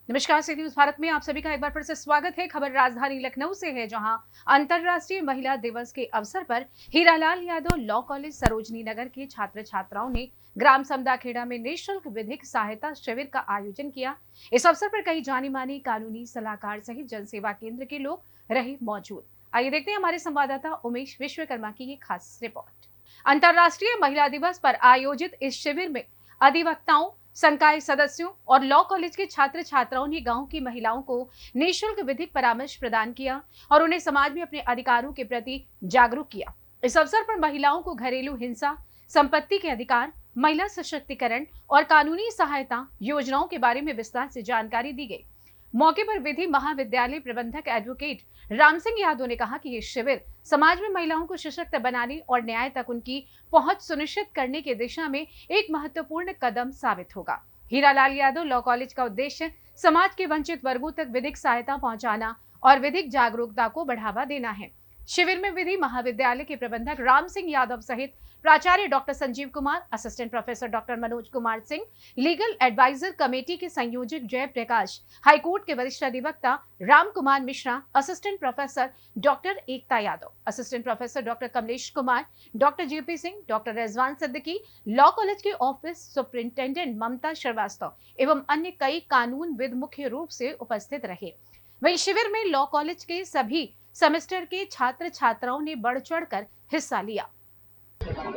नमस्कार, सी न्यूज भारत में आप सभी का एक बार फिर से स्वागत है। खबर राजधानी लखनऊ से है, जहां अंतर्राष्ट्रीय महिला दिवस के अवसर पर हीरालाल यादव लॉ कॉलेज सरोजनी नगर के छात्र छात्राओं ने ग्राम समदाखेड़ा में निःशुल्क विधिक सहायता शिविर का आयोजन किया। इस अवसर पर कई जानी मानी कानूनी सलाहकार सहित जनसेवा केंद्र के लोग रहे मौजूद। आइए देखते हैं हमारे संवाददाता उमेश विश्वकर्मा की ये खास रिपोर्ट। अंतर्राष्ट्रीय महिला दिवस पर आयोजित इस शिविर में अधिवक्ताओं, संकाय सदस्यों और लॉ कॉलेज के छात्र छात्राओं ने गांव की महिलाओं को निःशुल्क विधिक परामर्श प्रदान किया और उन्हें समाज में अपने अधिकारों के प्रति जागरूक किया। इस अवसर पर महिलाओं को घरेलू हिंसा, संपत्ति के अधिकार, महिला सशक्तिकरण और कानूनी सहायता योजनाओं के बारे में विस्तार से जानकारी दी गई। मौके पर विधि महाविद्यालय प्रबंधक एडवोकेट राम सिंह यादव ने कहा कि ये शिविर समाज में महिलाओं को सशक्त बनाने और न्याय तक उनकी पहुंच सुनिश्चित करने की दिशा में एक महत्वपूर्ण कदम साबित होगा। हीरालाल यादव लॉ कॉलेज का उद्देश्य समाज के वंचित वर्गों तक विधिक सहायता पहुंचाना और विधिक जागरूकता को बढ़ावा देना है। शिविर में विधि महाविद्यालय के प्रबंधक राम सिंह यादव सहित प्राचार्य doctor Sanjeev Kumar, assistant professor doctor Manoj Kumar Singh, legal advisor committee के संयोजक जय प्रकाश, हाईकोर्ट के वरिष्ठ अधिवक्ता Ram Kumar Mishra, assistant professor doctor Ekta Yadav, assistant professor doctor Kamlesh Kumar, doctor JP Singh, doctor Rizwan Siddiqui, law college के ऑफिस सुपरिंटेंडेंट ममता श्रीवास्तव एवं अन्य कई कानूनविद मुख्य रूप से उपस्थित रहे। वहीं शिविर में लॉ कॉलेज के सभी सेमेस्टर के छात्र छात्राओं ने बढ़ चढ़कर हिस्सा लिया।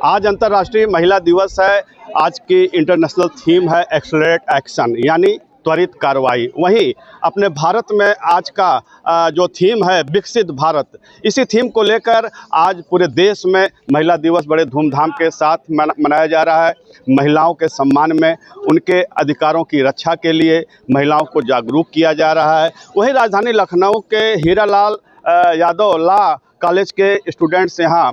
आज अंतर्राष्ट्रीय महिला दिवस है। आज की इंटरनेशनल थीम है एक्सेलरेट एक्शन, यानी त्वरित कार्रवाई। वहीं अपने भारत में आज का जो थीम है विकसित भारत, इसी थीम को लेकर आज पूरे देश में महिला दिवस बड़े धूमधाम के साथ मनाया जा रहा है। महिलाओं के सम्मान में, उनके अधिकारों की रक्षा के लिए महिलाओं को जागरूक किया जा रहा है। वहीं राजधानी लखनऊ के हीरालाल यादव लॉ कॉलेज के स्टूडेंट्स यहाँ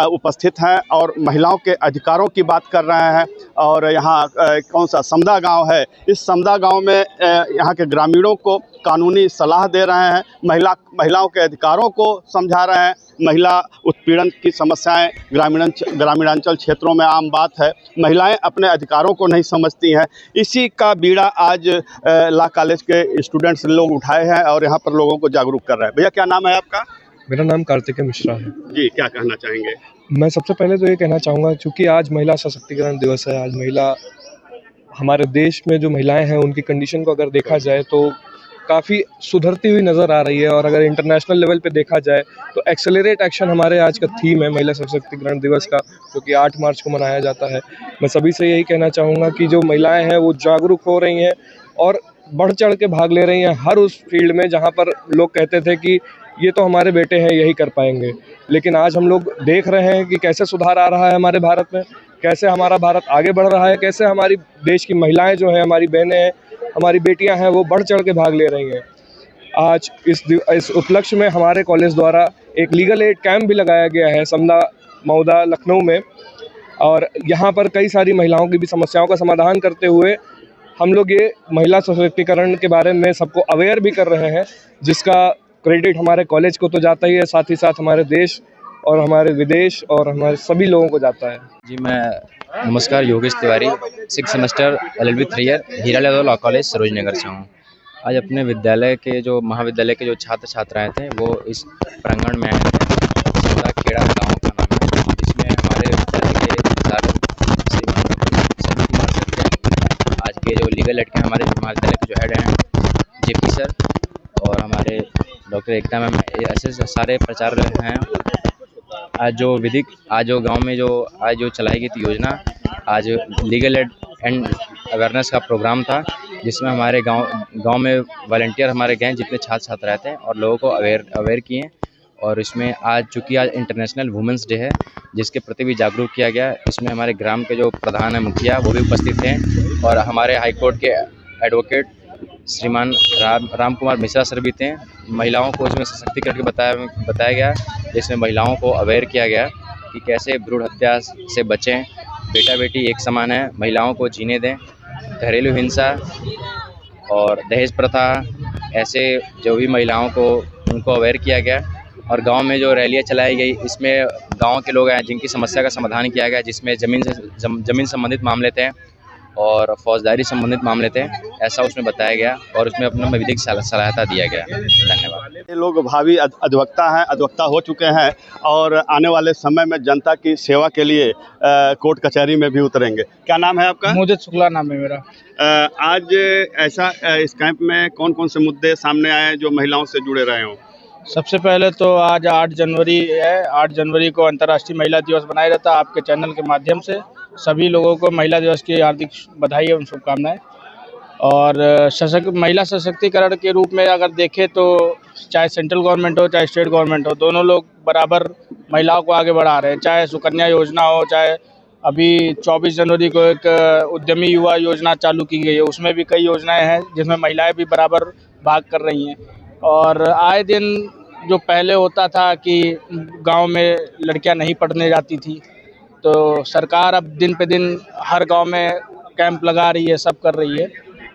उपस्थित हैं और महिलाओं के अधिकारों की बात कर रहे हैं। और यहाँ कौन सा समदा गांव है, इस समदा गांव में यहाँ के ग्रामीणों को कानूनी सलाह दे रहे हैं, महिलाओं के अधिकारों को समझा रहे हैं। महिला उत्पीड़न की समस्याएं ग्रामीणांचल क्षेत्रों में आम बात है। महिलाएं अपने अधिकारों को नहीं समझती हैं। इसी का बीड़ा आज लॉ कॉलेज के स्टूडेंट्स लोग उठाए हैं और यहाँ पर लोगों को जागरूक कर रहे हैं। भैया, क्या नाम है आपका? मेरा नाम कार्तिक मिश्रा है जी। क्या कहना चाहेंगे? मैं सबसे पहले तो ये कहना चाहूँगा, क्योंकि आज महिला सशक्तिकरण दिवस है। आज हमारे देश में जो महिलाएं हैं उनकी कंडीशन को अगर देखा जाए तो काफ़ी सुधरती हुई नज़र आ रही है। और अगर इंटरनेशनल लेवल पे देखा जाए तो एक्सेलरेट एक्शन हमारे आज का थीम है महिला सशक्तिकरण दिवस का, जो कि 8 मार्च को मनाया जाता है। मैं सभी से यही कहना चाहूँगा कि जो महिलाएँ हैं वो जागरूक हो रही हैं और बढ़ चढ़ के भाग ले रही हैं हर उस फील्ड में जहाँ पर लोग कहते थे कि ये तो हमारे बेटे हैं, यही कर पाएंगे। लेकिन आज हम लोग देख रहे हैं कि कैसे सुधार आ रहा है हमारे भारत में, कैसे हमारा भारत आगे बढ़ रहा है, कैसे हमारी देश की महिलाएं जो हैं, हमारी बहनें हैं, हमारी बेटियां हैं, वो बढ़ चढ़ के भाग ले रही हैं। आज इस उपलक्ष्य में हमारे कॉलेज द्वारा एक लीगल एड कैंप भी लगाया गया है समदा मौदा लखनऊ में। और यहाँ पर कई सारी महिलाओं की भी समस्याओं का समाधान करते हुए हम लोग ये महिला सशक्तिकरण के बारे में सबको अवेयर भी कर रहे हैं, जिसका क्रेडिट हमारे कॉलेज को तो जाता ही है, साथ ही साथ हमारे देश और हमारे विदेश और हमारे सभी लोगों को जाता है। जी, मैं नमस्कार, Yogesh Tiwari, 6 semester LLB 3 year Hiralal Yadav law college Sarojini Nagar से हूँ। आज अपने विद्यालय के जो महाविद्यालय के जो छात्र छात्राएं थे वो इस प्रांगण में आए थे। समदाखेड़ा गाँव का नाम है, जिसमें हमारे विद्यालय के आज के जो लीगल एड के हमारे महाविद्यालय के जो हेड हैं JP सर और हमारे डॉक्टर एकता मैम, ऐसे सारे प्रचार हैं। आज जो गांव में जो चलाई गई थी योजना, आज लीगल एड एंड अवेयरनेस का प्रोग्राम था, जिसमें हमारे गांव में वॉलंटियर हमारे गए, जितने छात्र छात्र रहते हैं और लोगों को अवेयर किए। और इसमें आज चूँकि आज इंटरनेशनल वुमेंस डे है, जिसके प्रति भी जागरूक किया गया। इसमें हमारे ग्राम के जो प्रधान है, मुखिया, वो भी उपस्थित थे और हमारे हाईकोर्ट के एडवोकेट श्रीमान राम कुमार मिश्रा सर भी थे। महिलाओं को इसमें सशक्तिकरण के बताया गया, जिसमें महिलाओं को अवेयर किया गया कि कैसे भ्रूण हत्या से बचें, बेटा बेटी एक समान है, महिलाओं को जीने दें, घरेलू हिंसा और दहेज प्रथा, ऐसे जो भी महिलाओं को उनको अवेयर किया गया। और गांव में जो रैलियां चलाई गई, इसमें गांव के लोग हैं जिनकी समस्या का समाधान किया गया, जिसमें ज़मीन संबंधित मामले थे और फौजदारी संबंधित मामले थे, ऐसा उसमें बताया गया और उसमें अपना विधिक सहायता दिया गया। धन्यवाद। ये लोग भावी अधिवक्ता हो चुके हैं और आने वाले समय में जनता की सेवा के लिए कोर्ट कचहरी में भी उतरेंगे। क्या नाम है आपका? मोहित शुक्ला नाम है मेरा। आज ऐसा इस कैंप में कौन कौन से मुद्दे सामने आए हैं जो महिलाओं से जुड़े रहे हों? सबसे पहले तो आज 8 जनवरी है। 8 जनवरी को अंतर्राष्ट्रीय महिला दिवस मनाया जाता है। आपके चैनल के माध्यम से सभी लोगों को महिला दिवस की हार्दिक बधाई एवं शुभकामनाएं। और महिला सशक्तिकरण के रूप में अगर देखें तो चाहे सेंट्रल गवर्नमेंट हो चाहे स्टेट गवर्नमेंट हो, दोनों लोग बराबर महिलाओं को आगे बढ़ा रहे हैं। चाहे सुकन्या योजना हो, चाहे अभी 24 जनवरी को एक उद्यमी युवा योजना चालू की गई है, उसमें भी कई योजनाएं हैं जिसमें महिलाएं भी बराबर भाग कर रही हैं। और आए दिन जो पहले होता था कि गांव में लड़कियां नहीं पढ़ने जाती थी, तो सरकार अब दिन पे दिन हर गांव में कैंप लगा रही है, सब कर रही है।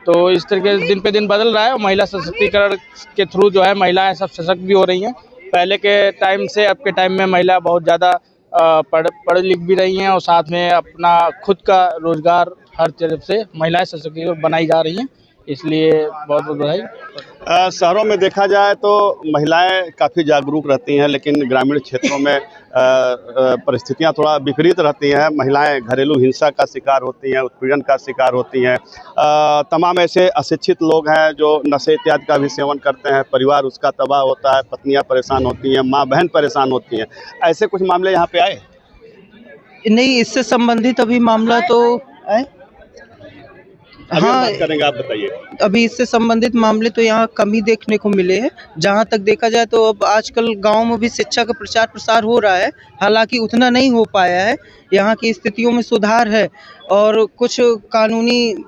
तो इस तरीके से दिन पे दिन बदल रहा है और महिला सशक्तिकरण के थ्रू जो है महिलाएं सब सशक्त भी हो रही हैं। पहले के टाइम से अब के टाइम में महिला बहुत ज़्यादा पढ़ लिख भी रही हैं और साथ में अपना खुद का रोजगार हर तरफ से महिलाएं सशक्तिकरण बनाई जा रही हैं, इसलिए बहुत बहुत बधाई। शहरों में देखा जाए तो महिलाएं काफ़ी जागरूक रहती हैं, लेकिन ग्रामीण क्षेत्रों में परिस्थितियां थोड़ा विपरीत रहती हैं। महिलाएं घरेलू हिंसा का शिकार होती हैं, उत्पीड़न का शिकार होती हैं। तमाम ऐसे अशिक्षित लोग हैं जो नशे इत्यादि का भी सेवन करते हैं, परिवार उसका तबाह होता है, पत्नियां परेशान होती हैं, माँ बहन परेशान होती हैं। ऐसे कुछ मामले यहाँ पे आए? नहीं, इससे संबंधित अभी मामला तो है। हाँ, करेंगे, आप बताइए। अभी इससे संबंधित मामले तो यहाँ कम ही देखने को मिले हैं। जहाँ तक देखा जाए तो अब आजकल गांव में भी शिक्षा का प्रचार प्रसार हो रहा है, हालांकि उतना नहीं हो पाया है। यहाँ की स्थितियों में सुधार है और कुछ कानूनी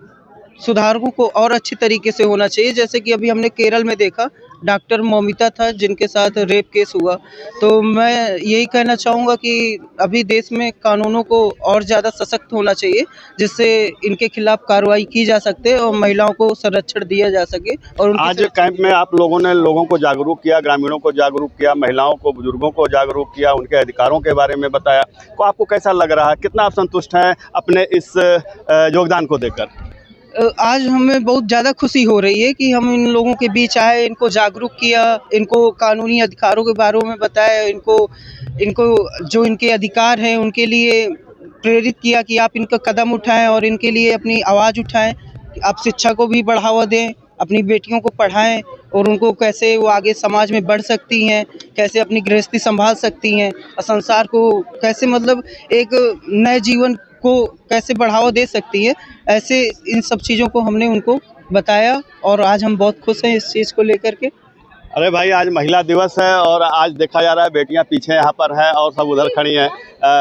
सुधारों को और अच्छी तरीके से होना चाहिए। जैसे कि अभी हमने केरल में देखा, डॉक्टर मौमिता था जिनके साथ रेप केस हुआ। तो मैं यही कहना चाहूँगा कि अभी देश में कानूनों को और ज़्यादा सशक्त होना चाहिए, जिससे इनके खिलाफ कार्रवाई की जा सकते और महिलाओं को संरक्षण दिया जा सके। और आज कैंप में आप लोगों ने लोगों को जागरूक किया, ग्रामीणों को जागरूक किया, महिलाओं को, बुजुर्गों को जागरूक किया, उनके अधिकारों के बारे में बताया। तो आपको कैसा लग रहा है? कितना आप संतुष्ट हैं अपने इस योगदान को देकर? आज हमें बहुत ज़्यादा खुशी हो रही है कि हम इन लोगों के बीच आए, इनको जागरूक किया, इनको कानूनी अधिकारों के बारे में बताया, इनको जो इनके अधिकार हैं उनके लिए प्रेरित किया कि आप इनका कदम उठाएं और इनके लिए अपनी आवाज़ उठाएं। आप शिक्षा को भी बढ़ावा दें, अपनी बेटियों को पढ़ाएं और उनको कैसे वो आगे समाज में बढ़ सकती हैं, कैसे अपनी गृहस्थी संभाल सकती हैं और संसार को कैसे मतलब एक नए जीवन को कैसे बढ़ावा दे सकती है। ऐसे इन सब चीज़ों को हमने उनको बताया और आज हम बहुत खुश हैं इस चीज़ को लेकर के। अरे भाई, आज महिला दिवस है और आज देखा जा रहा है बेटियां पीछे यहाँ पर हैं और सब उधर खड़ी हैं।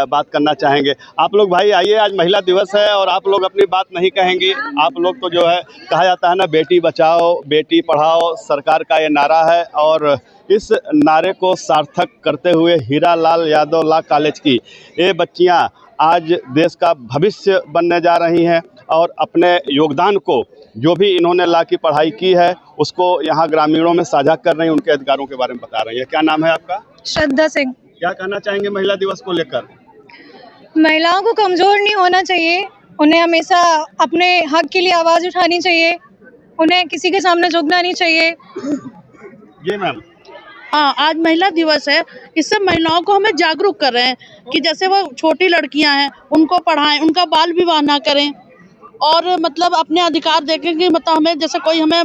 बात करना चाहेंगे आप लोग। भाई आइए, आज महिला दिवस है और आप लोग अपनी बात नहीं कहेंगी। आप लोग तो जो है कहा जाता है ना, बेटी बचाओ बेटी पढ़ाओ, सरकार का ये नारा है और इस नारे को सार्थक करते हुए हीरालाल यादव लॉ कॉलेज की ये बच्चियाँ आज देश का भविष्य बनने जा रही हैं और अपने योगदान को, जो भी इन्होंने लॉ की पढ़ाई की है, उसको यहाँ ग्रामीणों में साझा कर रही हैं, उनके अधिकारों के बारे में बता रही है। क्या नाम है आपका? श्रद्धा सिंह। क्या कहना चाहेंगे महिला दिवस को लेकर? महिलाओं को कमजोर नहीं होना चाहिए, उन्हें हमेशा अपने हक के लिए आवाज उठानी चाहिए, उन्हें किसी के सामने झुकना नहीं चाहिए। जी मैम। हाँ, आज महिला दिवस है, इससे महिलाओं को हमें जागरूक कर रहे हैं कि जैसे वो छोटी लड़कियां हैं उनको पढ़ाएं, उनका बाल विवाह ना करें और मतलब अपने अधिकार देखें कि मतलब हमें जैसे कोई हमें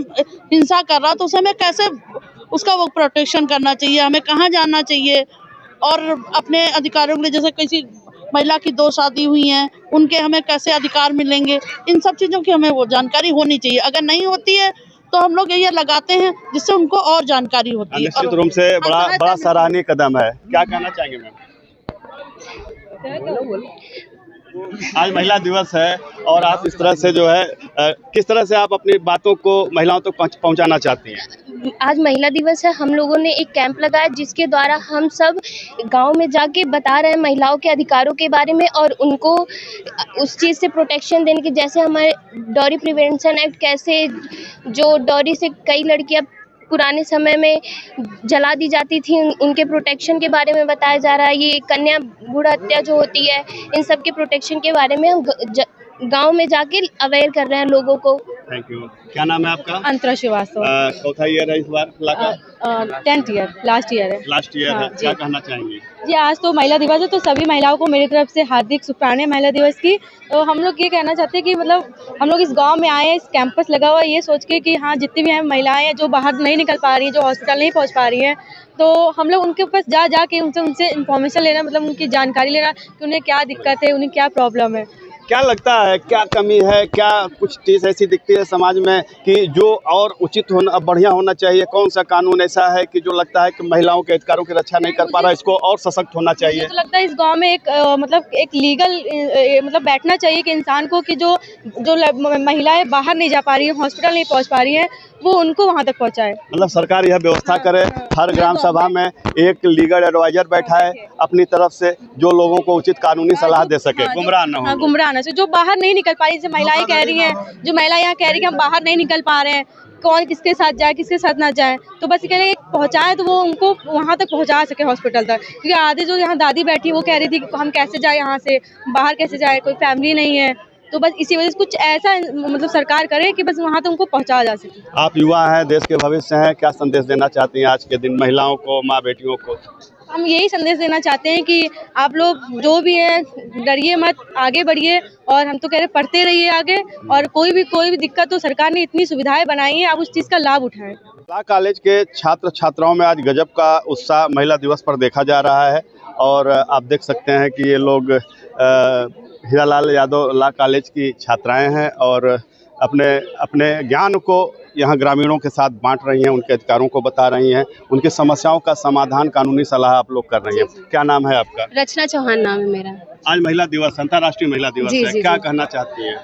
हिंसा कर रहा तो उसे हमें कैसे उसका वो प्रोटेक्शन करना चाहिए, हमें कहाँ जाना चाहिए और अपने अधिकारों के लिए जैसे किसी महिला की 2 शादी हुई हैं उनके हमें कैसे अधिकार मिलेंगे, इन सब चीज़ों की हमें वो जानकारी होनी चाहिए। अगर नहीं होती है तो हम लोग ये लगाते हैं जिससे उनको और जानकारी होती है। निश्चित रूप से बड़ा सराहनीय कदम है। क्या कहना चाहेंगे मैम? आज महिला दिवस है और आप इस तरह से जो है किस तरह से आप अपनी बातों को महिलाओं तक पहुंचाना चाहती हैं? आज महिला दिवस है, हम लोगों ने एक कैंप लगाया जिसके द्वारा हम सब गांव में जाके बता रहे हैं महिलाओं के अधिकारों के बारे में और उनको उस चीज़ से प्रोटेक्शन देने की, जैसे हमारे डॉरी प्रिवेंशन एक्ट, कैसे जो डॉरी से कई लड़कियां पुराने समय में जला दी जाती थी, उनके प्रोटेक्शन के बारे में बताया जा रहा है। ये कन्या भ्रूण हत्या जो होती है, इन सब के प्रोटेक्शन के बारे में हम गांव में जाके अवेयर कर रहे हैं लोगों को। Thank you. क्या नाम है आपका? अंतरा श्रीवास्तव। चौथा ईयर है इस बार का? 10th ईयर, लास्ट ईयर है। लास्ट ईयर है। क्या कहना चाहेंगे? जी, आज तो महिला दिवस है, तो सभी महिलाओं को मेरी तरफ से हार्दिक शुभकामनाएं महिला दिवस की। तो हम लोग ये कहना चाहते हैं कि मतलब हम लोग इस गांव में आए हैं, इस कैंपस लगा हुआ है, ये सोच के कि हाँ, जितनी भी हैं महिलाएं हैं जो बाहर नहीं निकल पा रही हैं, जो हॉस्पिटल नहीं पहुंच पा रही हैं, तो हम लोग उनके पास जा के उनसे इन्फॉर्मेशन लेना, मतलब उनकी जानकारी लेना कि उन्हें क्या दिक्कत है, उन्हें क्या प्रॉब्लम है। क्या लगता है, क्या कमी है, क्या कुछ चीज़ ऐसी दिखती है समाज में कि जो और उचित होना, बढ़िया होना चाहिए? कौन सा कानून ऐसा है कि जो लगता है कि महिलाओं के अधिकारों की रक्षा नहीं कर पा रहा है, इसको और सशक्त होना चाहिए? मुझे तो लगता है इस गांव में एक लीगल मतलब बैठना चाहिए कि इंसान को कि जो महिलाएं बाहर नहीं जा पा रही हैं, हॉस्पिटल नहीं पहुंच पा रही हैं, वो उनको वहां तक पहुंचाए। मतलब सरकार यह व्यवस्था करे, हर ग्राम सभा में एक लीगल एडवाइजर बैठाए अपनी तरफ से, जो लोगों को उचित कानूनी सलाह दे सके, गुमराह न हो। गुमराह न हो, जो बाहर नहीं निकल पा रही, जैसे महिलाएं कह रही हैं, जो महिला यहाँ कह रही है कि हम बाहर नहीं निकल पा रहे हैं, कौन किसके साथ जाए, किसके साथ ना जाए, तो बस ये पहुँचाए तो वो उनको वहाँ तक पहुँचा सके, हॉस्पिटल तक। क्योंकि आधे जो यहाँ दादी बैठी है वो कह रही थी कि हम कैसे जाए, यहाँ से बाहर कैसे जाए, कोई फैमिली नहीं है, तो बस इसी वजह से कुछ ऐसा मतलब सरकार करे कि बस वहाँ तक उनको पहुँचाया जा सके। आप युवा हैं, देश के भविष्य हैं, क्या संदेश देना चाहती हैं आज के दिन महिलाओं को, माँ बेटियों को? हम यही संदेश देना चाहते हैं कि आप लोग जो भी है डरिए मत, आगे बढ़िए, और हम तो कह रहे पढ़ते रहिए आगे, और कोई भी दिक्कत हो, सरकार ने इतनी सुविधाएं बनाई हैं, आप उस चीज़ का लाभ उठाएं। ला कॉलेज के छात्र छात्राओं में आज गजब का उत्साह महिला दिवस पर देखा जा रहा है, और आप देख सकते हैं कि ये लोग हीरालाल यादव ला कॉलेज की छात्राएं हैं और अपने ज्ञान को यहाँ ग्रामीणों के साथ बांट रही हैं, उनके अधिकारों को बता रही हैं, उनकी समस्याओं का समाधान, कानूनी सलाह आप लोग कर रही हैं। क्या नाम है आपका? रचना चौहान नाम है मेरा। आज महिला दिवस, अंतर्राष्ट्रीय महिला दिवस है, क्या कहना चाहती हैं?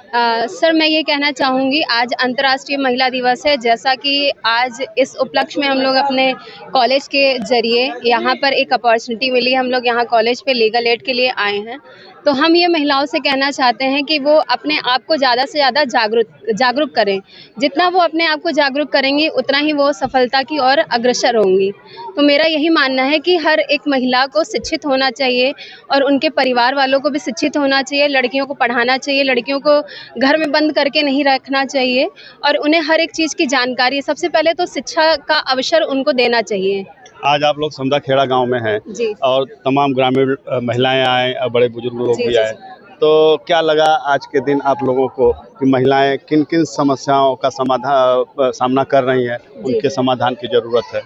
सर, मैं ये कहना चाहूँगी, आज अंतर्राष्ट्रीय महिला दिवस है। जैसा कि आज इस उपलक्ष्य में हम लोग अपने कॉलेज के जरिए यहाँ पर एक अपॉर्चुनिटी मिली, हम लोग यहाँ कॉलेज पे लीगल एड के लिए आए हैं, तो हम ये महिलाओं से कहना चाहते हैं कि वो अपने आप को ज़्यादा से ज़्यादा जागरूक करें। जितना वो अपने आप को जागरूक करेंगी, उतना ही वो सफलता की ओर अग्रसर होंगी। तो मेरा यही मानना है कि हर एक महिला को शिक्षित होना चाहिए और उनके परिवार वालों को भी शिक्षित होना चाहिए। लड़कियों को पढ़ाना चाहिए, लड़कियों को घर में बंद करके नहीं रखना चाहिए, और उन्हें हर एक चीज़ की जानकारी, सबसे पहले तो शिक्षा का अवसर उनको देना चाहिए। आज आप लोग समदा खेड़ा गांव में हैं और तमाम ग्रामीण महिलाएं आए और बड़े बुजुर्ग लोग भी आए, तो क्या लगा आज के दिन आप लोगों को कि महिलाएं किन किन समस्याओं का सामना कर रही हैं, उनके समाधान की ज़रूरत है?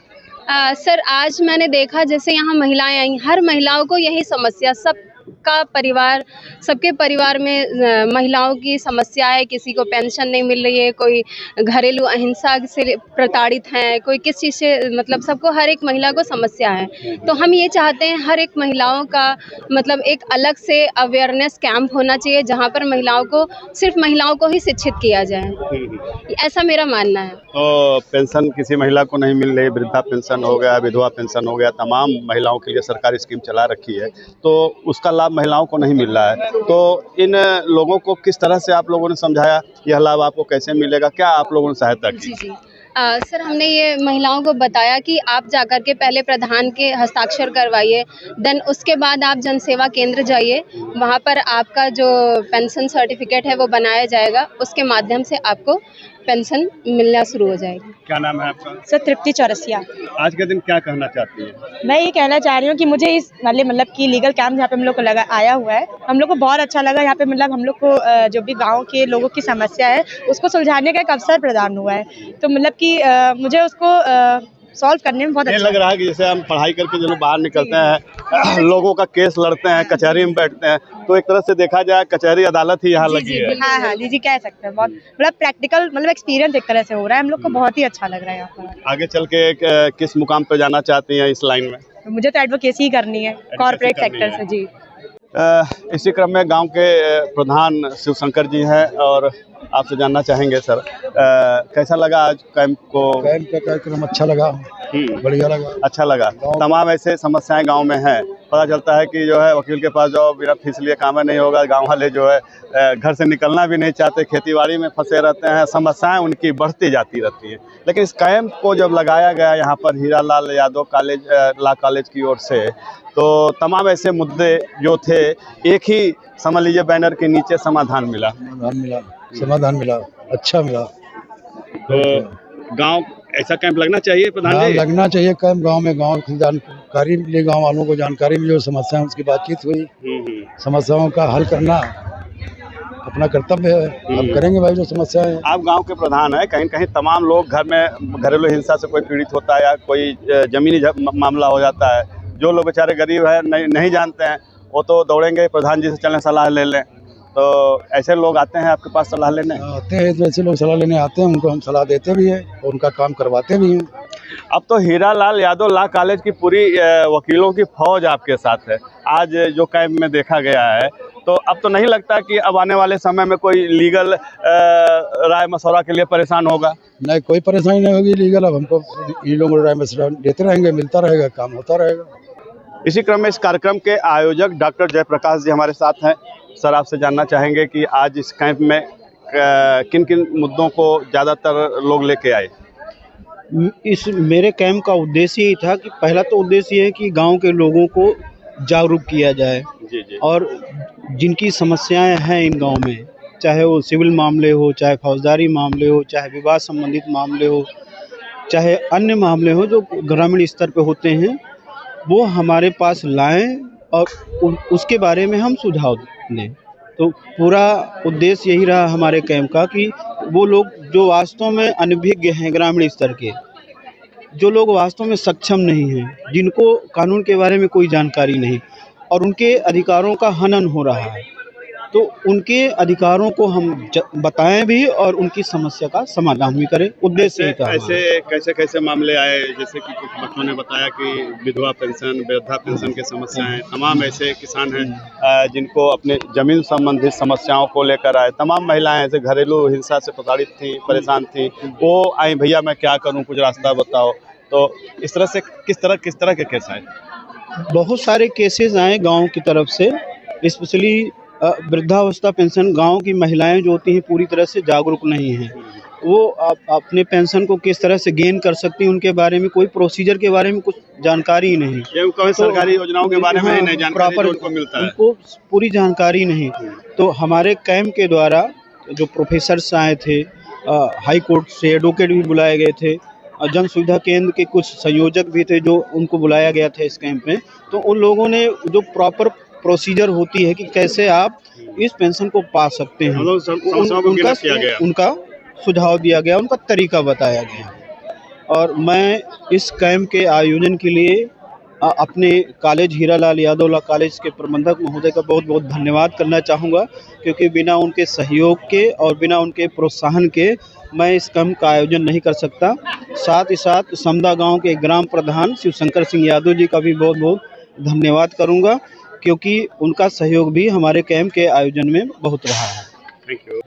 सर, आज मैंने देखा जैसे यहाँ महिलाएं आई, हर महिलाओं को यही समस्या, सबके परिवार में महिलाओं की समस्या है। किसी को पेंशन नहीं मिल रही है, कोई घरेलू अहिंसा से प्रताड़ित हैं, कोई किस चीज़ से, मतलब सबको, हर एक महिला को समस्या है। तो हम ये चाहते हैं हर एक महिलाओं का मतलब एक अलग से अवेयरनेस कैंप होना चाहिए, जहाँ पर सिर्फ महिलाओं को ही शिक्षित किया जाए, ऐसा मेरा मानना है। तो पेंशन किसी महिला को नहीं मिल रही, वृद्धा पेंशन हो गया, विधवा पेंशन हो गया, तमाम महिलाओं के लिए सरकारी स्कीम चला रखी है, तो उसका लाभ महिलाओं को नहीं मिल रहा है। तो इन लोगों को किस तरह से आप लोगों ने समझाया, यह लाभ आपको कैसे मिलेगा, क्या आप लोगों ने सहायता की? जी। सर, हमने ये महिलाओं को बताया कि आप जाकर के पहले प्रधान के हस्ताक्षर करवाइए, देन उसके बाद आप जनसेवा केंद्र जाइए, वहाँ पर आपका जो पेंशन सर्टिफिकेट है वो बनाया जाएगा, उसके माध्यम से आपको पेंशन मिलना शुरू हो जाएगी। क्या नाम है आपका? सर, तृप्ति चौरसिया। आज के दिन क्या कहना चाहती हैं? मैं ये कहना चाह रही हूँ कि मुझे इस मतलब कि लीगल कैंप जहाँ पे हम लोग को आया हुआ है, हम लोग को बहुत अच्छा लगा। यहाँ पे मतलब हम लोग को जो भी गांव के लोगों की समस्या है उसको सुलझाने का एक अवसर प्रदान हुआ है, तो मतलब कि मुझे उसको सॉल्व करने में बहुत अच्छा लग रहा है कि जैसे हम पढ़ाई करके जो बाहर निकलते हैं, लोगों का केस लड़ते हैं, कचहरी में बैठते हैं, तो एक तरह से देखा जाए कचहरी अदालत ही यहाँ लगी है। हाँ, जी कह सकते हैं। बहुत मतलब प्रैक्टिकल मतलब एक्सपीरियंस एक तरह से हो रहा है, हम लोग को बहुत ही अच्छा लग रहा है यहाँ पर। आगे चल के किस मुकाम पे जाना चाहती हैं इस लाइन में? मुझे तो एडवोकेसी करनी है कॉर्पोरेट सेक्टर से। जी। इसी क्रम में गांव के प्रधान शिवशंकर जी हैं और आपसे जानना चाहेंगे सर, कैसा लगा आज कैंप का कार्यक्रम? अच्छा लगा, बढ़िया लगा, अच्छा लगा। तमाम ऐसे समस्याएं गांव में हैं पता चलता है कि जो है वकील के पास जाओ, बिना फीस लिए काम नहीं होगा। गाँव वाले जो है घर से निकलना भी नहीं चाहते, खेतीबाड़ी में फंसे रहते हैं, समस्याएं उनकी बढ़ती जाती रहती हैं। लेकिन इस कैंप को जब लगाया गया यहाँ पर Hiralal Yadav college law college की ओर से, तो तमाम ऐसे मुद्दे जो थे एक ही समझ लीजिए बैनर के नीचे समाधान मिला। अच्छा मिला। तो गांव ऐसा कैंप लगना चाहिए प्रधान जी? लगना चाहिए कैंप गांव में, गांव की जानकारी मिले, गांव वालों को जानकारी मिली, जो समस्या है उसकी बातचीत हुई। समस्याओं का हल करना अपना कर्तव्य है, हम करेंगे भाई जो समस्या है। आप गांव के प्रधान हैं, कहीं कहीं तमाम लोग घर में घरेलू हिंसा से कोई पीड़ित होता है या कोई जमीनी मामला हो जाता है, जो लोग बेचारे गरीब हैं नहीं जानते हैं, वो तो दौड़ेंगे प्रधान जी से चलें सलाह ले लें। तो ऐसे लोग आते हैं आपके पास सलाह लेने? आते हैं, तो ऐसे लोग सलाह लेने आते हैं, उनको हम सलाह देते भी हैं और उनका काम करवाते भी हैं। अब तो हीरालाल यादव लॉ कॉलेज की पूरी वकीलों की फौज आपके साथ है। आज जो कैंप में देखा गया है, तो अब तो नहीं लगता कि अब आने वाले समय में कोई लीगल राय मशवरा के लिए परेशान होगा? नहीं, कोई परेशानी नहीं होगी लीगल। अब हमको इन लोगों को राय मशवरा देते रहेंगे, मिलता रहेगा, काम होता रहेगा। इसी क्रम में इस कार्यक्रम के आयोजक डॉक्टर जयप्रकाश जी हमारे साथ हैं। सर, आपसे जानना चाहेंगे कि आज इस कैंप में किन किन मुद्दों को ज़्यादातर लोग लेके आए? इस मेरे कैंप का उद्देश्य यही था कि पहला तो उद्देश्य ये है कि गांव के लोगों को जागरूक किया जाए। जी। और जिनकी समस्याएं हैं इन गांव में, चाहे वो सिविल मामले हो, चाहे फौजदारी मामले हो, चाहे विवाह संबंधित मामले हो, चाहे अन्य मामले हो जो ग्रामीण स्तर पे होते हैं, वो हमारे पास लाएं और उसके बारे में हम सुझाव दें। तो पूरा उद्देश्य यही रहा हमारे कैंप का कि वो लोग जो वास्तव में अनभिज्ञ हैं, ग्रामीण स्तर के जो लोग वास्तव में सक्षम नहीं हैं, जिनको कानून के बारे में कोई जानकारी नहीं और उनके अधिकारों का हनन हो रहा है, तो उनके अधिकारों को हम बताएं भी और उनकी समस्या का समाधान भी करें। उद्देश्य का ऐसे कैसे मामले आए? जैसे कि कुछ बच्चों ने बताया कि विधवा पेंशन, वृद्धा पेंशन की समस्याएं, तमाम ऐसे किसान हैं जिनको अपने जमीन संबंधित समस्याओं को लेकर आए। तमाम महिलाएं ऐसे घरेलू हिंसा से प्रताड़ित थी, परेशान थी, वो आई, भैया मैं क्या करूं, कुछ रास्ता बताओ। तो इस तरह से किस तरह के केस आए? बहुत सारे केसेस आए गाँव की तरफ से। स्पेशली वृद्धावस्था पेंशन, गांव की महिलाएं जो होती हैं पूरी तरह से जागरूक नहीं हैं। वो अपने पेंशन को किस तरह से गेन कर सकती हैं, उनके बारे में कोई प्रोसीजर के बारे में कुछ जानकारी ही नहीं। तो सरकारी योजनाओं के बारे में नहीं जानकारी प्रॉपर उनको मिलता है, उनको पूरी जानकारी नहीं। तो हमारे कैंप के द्वारा जो प्रोफेसर्स आए थे, हाई कोर्ट से एडवोकेट भी बुलाए गए थे, जन सुविधा केंद्र के कुछ संयोजक भी थे जो उनको बुलाया गया था इस कैंप में। तो उन लोगों ने जो प्रॉपर प्रोसीजर होती है कि कैसे आप इस पेंशन को पा सकते हैं, उनका सुझाव दिया गया, उनका तरीका बताया गया। और मैं इस कैंप के आयोजन के लिए अपने college Hiralal Yadav law college के प्रबंधक महोदय का बहुत बहुत धन्यवाद करना चाहूँगा, क्योंकि बिना उनके सहयोग के और बिना उनके प्रोत्साहन के मैं इस कैंप का आयोजन नहीं कर सकता। साथ ही साथ समदा गांव के ग्राम प्रधान शिवशंकर सिंह यादव जी का भी बहुत बहुत धन्यवाद करूंगा, क्योंकि उनका सहयोग भी हमारे कैंप के आयोजन में बहुत रहा है। Thank you.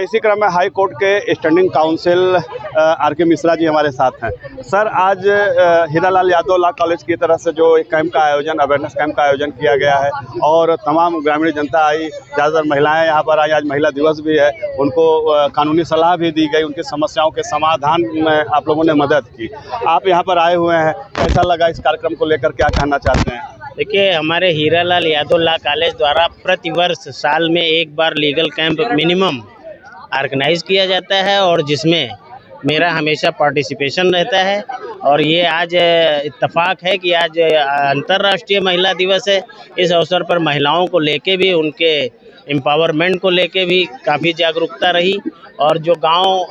इसी क्रम में हाई कोर्ट के standing council R K. Mishra ji हमारे साथ हैं। सर, आज हीरालाल यादव लॉ कॉलेज की तरफ से जो एक कैंप का आयोजन, अवेयरनेस कैंप का आयोजन किया गया है और तमाम ग्रामीण जनता आई, ज़्यादातर महिलाएं यहाँ पर आई। आज महिला दिवस भी है, उनको कानूनी सलाह भी दी गई, उनकी समस्याओं के समाधान में आप लोगों ने मदद की। आप यहाँ पर आए हुए हैं, कैसा लगा इस कार्यक्रम को लेकर, क्या कहना चाहते हैं? देखिए, हमारे हीरालाल यादव लॉ कॉलेज द्वारा प्रतिवर्ष साल में एक बार लीगल कैंप मिनिमम ऑर्गेनाइज किया जाता है और जिसमें मेरा हमेशा पार्टिसिपेशन रहता है। और ये आज इत्तेफाक है कि आज अंतर्राष्ट्रीय महिला दिवस है। इस अवसर पर महिलाओं को लेके भी, उनके एम्पावरमेंट को लेके भी काफ़ी जागरूकता रही। और जो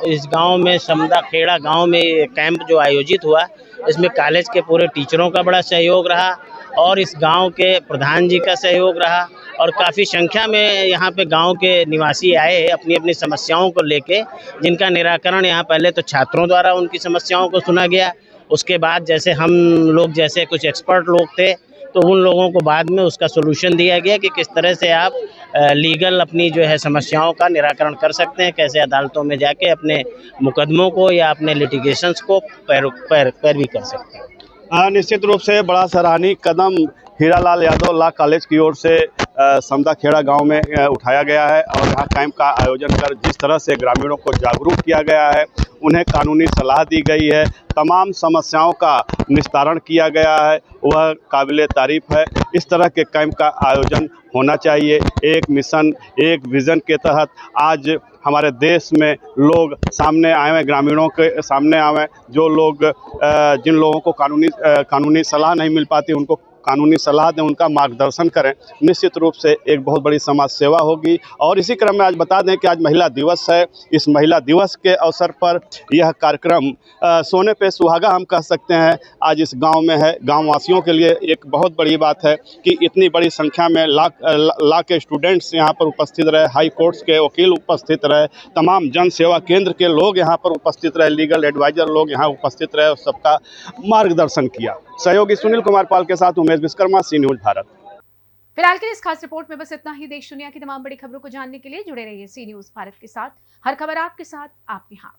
इस गांव में समदा खेड़ा गांव में कैंप जो आयोजित हुआ, इसमें कॉलेज के पूरे टीचरों का बड़ा सहयोग रहा और इस गांव के प्रधान जी का सहयोग रहा और काफ़ी संख्या में यहाँ पे गांव के निवासी आए अपनी अपनी समस्याओं को लेके, जिनका निराकरण यहाँ पहले तो छात्रों द्वारा उनकी समस्याओं को सुना गया। उसके बाद जैसे हम लोग जैसे कुछ एक्सपर्ट लोग थे, तो उन लोगों को बाद में उसका सोल्यूशन दिया गया कि किस तरह से आप लीगल अपनी जो है समस्याओं का निराकरण कर सकते हैं, कैसे अदालतों में जाके अपने मुकदमों को या अपने लिटिगेशंस को पैरवी कर सकते हैं। निश्चित रूप से बड़ा सराहनीय कदम हीरालाल यादव लॉ कॉलेज की ओर से समदाखेड़ा गांव में उठाया गया है और यहाँ कैंप का आयोजन कर जिस तरह से ग्रामीणों को जागरूक किया गया है, उन्हें कानूनी सलाह दी गई है, तमाम समस्याओं का निस्तारण किया गया है, वह काबिले तारीफ है। इस तरह के कैंप का आयोजन होना चाहिए। एक मिशन, एक विज़न के तहत आज हमारे देश में लोग सामने आए हैं, ग्रामीणों के सामने आए हैं, जो लोग जिन लोगों को कानूनी सलाह नहीं मिल पाती, उनको कानूनी सलाह दें, उनका मार्गदर्शन करें। निश्चित रूप से एक बहुत बड़ी समाज सेवा होगी। और इसी क्रम में आज बता दें कि आज महिला दिवस है। इस महिला दिवस के अवसर पर यह कार्यक्रम सोने पे सुहागा हम कह सकते हैं, आज इस गांव में है। गांव वासियों के लिए एक बहुत बड़ी बात है कि इतनी बड़ी संख्या में लॉ के स्टूडेंट्स यहाँ पर उपस्थित रहे, हाई कोर्ट्स के वकील उपस्थित रहे, तमाम जन सेवा केंद्र के लोग यहाँ पर उपस्थित रहे, लीगल एडवाइजर लोग यहाँ उपस्थित रहे और सबका मार्गदर्शन किया। सहयोगी सुनील कुमार पाल के साथ उमेश विश्वकर्मा, सी न्यूज़ भारत। फिलहाल के लिए इस खास रिपोर्ट में बस इतना ही। देश दुनिया की तमाम बड़ी खबरों को जानने के लिए जुड़े रहिए सी न्यूज़ भारत के साथ। हर खबर आपके साथ, आपके हाथ।